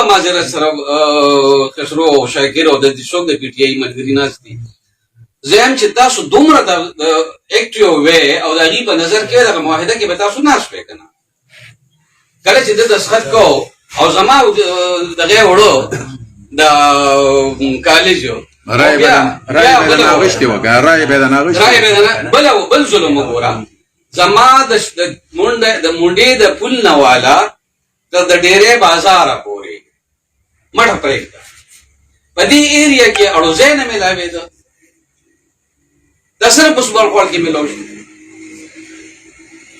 په معذرت سره خسرو او شاکر او د څوک د پی ټی آی ملګري ناست دي زم چې تاسو دومره د اکټیو وې او د هغې په نظر کې دغه معاهده کې به تاسو ناست وې که نه کله چې د دستخط کو او زما دغه وړو د کالج رای به د ناغشتې وکړه رای به د ناغشتې بل ظلم وګوره زما د منډې د پل نه والا تر د ډېرې بازاره پورې مټه پرېږده په دې ایریا کې اړوځی نه میلاوېده دا صرف په سوبرخوړ کې میلاو شو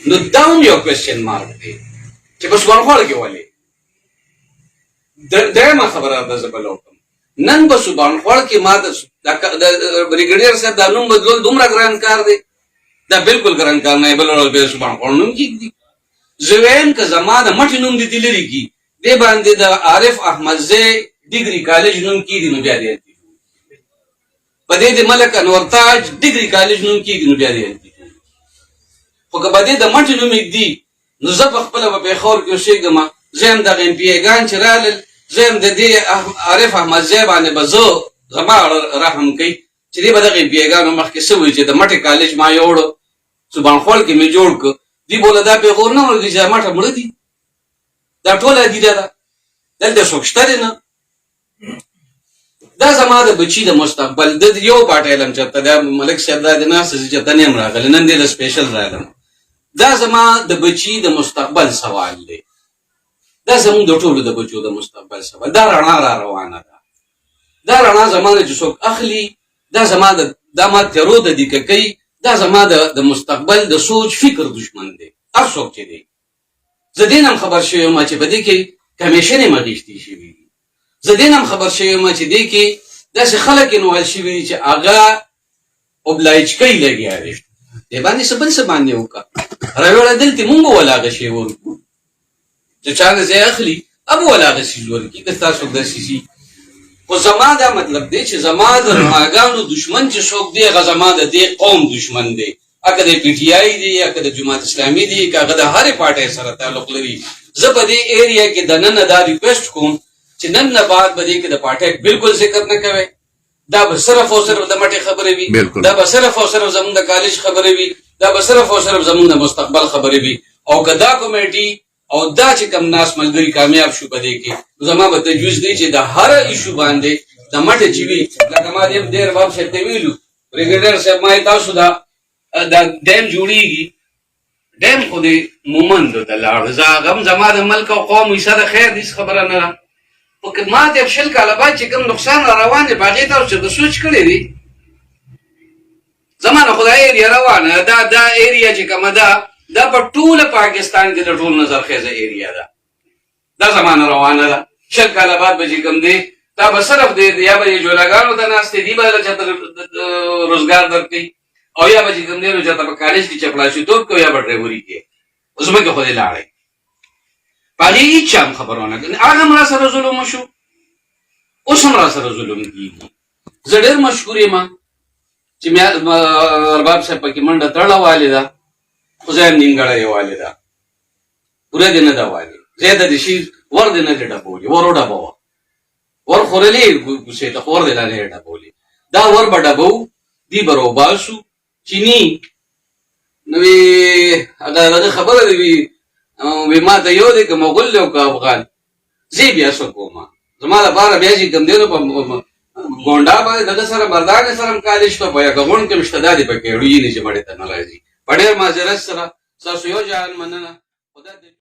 نو دا هم یو کوېسچن مارک دی چې په سوبرخوړ کې ولې درېیمه خبره ده زه بله وکړم نن په سوبرخوړ کې ما د بریګیډیر صاحب دا نوم بدلول دومره ګران کار دی دا بالکل ګران کار نه بل ورځ به سوبرخوړ نوم کېږدي زه وایم که زما د مټې نوم دې لرې کړي دې باندې د عارف احمدزی ډیګري کالج نوم کېږدي نو بیا دې په دې د ملک انور تاج ډیګري کالج نوم کېږدي نو بیا دې خو که په دې د مټې نوم ایږدي نو زه په خپله په پېښور کې اوسېږم زه هم دغه ایم پي ایګان چې رالل زه هم د دې عارف احمدزی باندې به زه زما رحم کوي چې دې به دغه ایم پي ایګانو مخکې څه وایي چې د مټې کالج ما یوړو سوبانخوړ کې مې جوړ کړ دی بوله دا پېغور نه ورکړي چې مټه مړه دي دا ټوله عقیده ده دلته څوک شته دی نه دا زما د بچي د مستقبل د یو پاټ علم چېرته دا ملک صاحب دا د ناست چې چېرته نه یم راغلی نن دې د سپېشل راغلم دا زما د بچي د مستقبل سوال دی دا زموږ د ټولو د بچو د مستقبل سوال دا رڼا را روانه ده دا رڼا زما نه چې څوک اخلي دا زما دا ما تیرو ته دیکه کوي دا زما د مستقبل د سوچ فکر دشمن دی هر څوک چې دی زه دې نه هم خبر شوی یم چې په دې کې کمیشنې مغیشتې شوي دي زه دې نه هم خبر شوی یم چې دې کې داسې خلک انوال شوي دي چې هغه اوبلایچکۍ لګیا دی دې باندې څه بل څه باندې وکړه راوړه دلته مونږ به ول هغه شی ورکړو چې چا نه ځای اخلي اب ول هغه څیز ورکړي که ستاسو داسې شي خو زما دا مطلب دی چې زما د رڼاګانو دشمن چې څوک دی هغه زما د دې قوم دشمن دی که د پی ټي آی دی که د جماعت اسلامي دی که هغه د هرې پارټۍ سره تعلق لري زه په دې ایریا کې د نن دا ریکویسټ کوم چې نن نه بعد به دې کې د پارټۍ بالکل ذکر نه کوئ دا به صرف او صرف د مټې خبرې وي دا به صرف او صرف زموږ د کالج خبرې وي دا به صرف او صرف زموږ د مستقبل خبرې وي او که دا کمیټي او دا چې کم ناس ملګري کامیاب شو په دې کې زما به تجویز دی چې د هر ایشو باندې د مټې چې وي لکه ما ډېر باب صاحب ته ویلو بریګیډیر صاحب ما تاسو دا ډیم جوړېږي ډیم خو دې مومندو ته لاړ زه هغه هم زما د ملک او قوم ویسه د خیر هېڅ خبره نه ده خو ما د 20 کاله بعد چې کوم نقصان را روان دی په هغې تاسو د سوچ کړی دی زما نه خو دا ایریا روانه دا ایریا چې کومه ده دا په ټوله پاکستان کې د ټول نظر خیزه ایریا ده دا زما نه روانه ده 20 کاله بعد به چې کوم دی دا به صرف دی یا به یې جولاګانو ته ناست دی به چېرته روزګار درکوي او یا به چې کوم دی نو چېرته په کالج کې چپړاسیتوب کوي یا به ډرایوري کوي ځمکې خو دې لاړی په هغې هېڅ چا هم خبر ونه کړي هغه هم را سره ظلم وشو اوس هم را سره ظلم کېږي زه ډېر مشکور یم چې ارباب صاحب پکې منډه تړله والې ده خو زه یم نیمګړی یې والې ده پوره دې نه ده والې زیاته دې شي ور دې نه دې ډبولې ور وډبوه ور خورلې کوڅې ته خو ور دې لا نه یې ډبولې دا ور به ډبو دی به روباسو چیني نو هغه خبره دی وی ما ته یو دی که مغول دی او که افغان زه بیا څه کوم زما لپاره بیا چې کوم دی نو په ګونډا باندې دغه سره مردانې سره هم کالج ته په یوه غونډ کې مشته دا دی پکې وړي نه چې مړې ته نه راځي په ډېر معذرت سره ستاسو یو جهان مننه خدا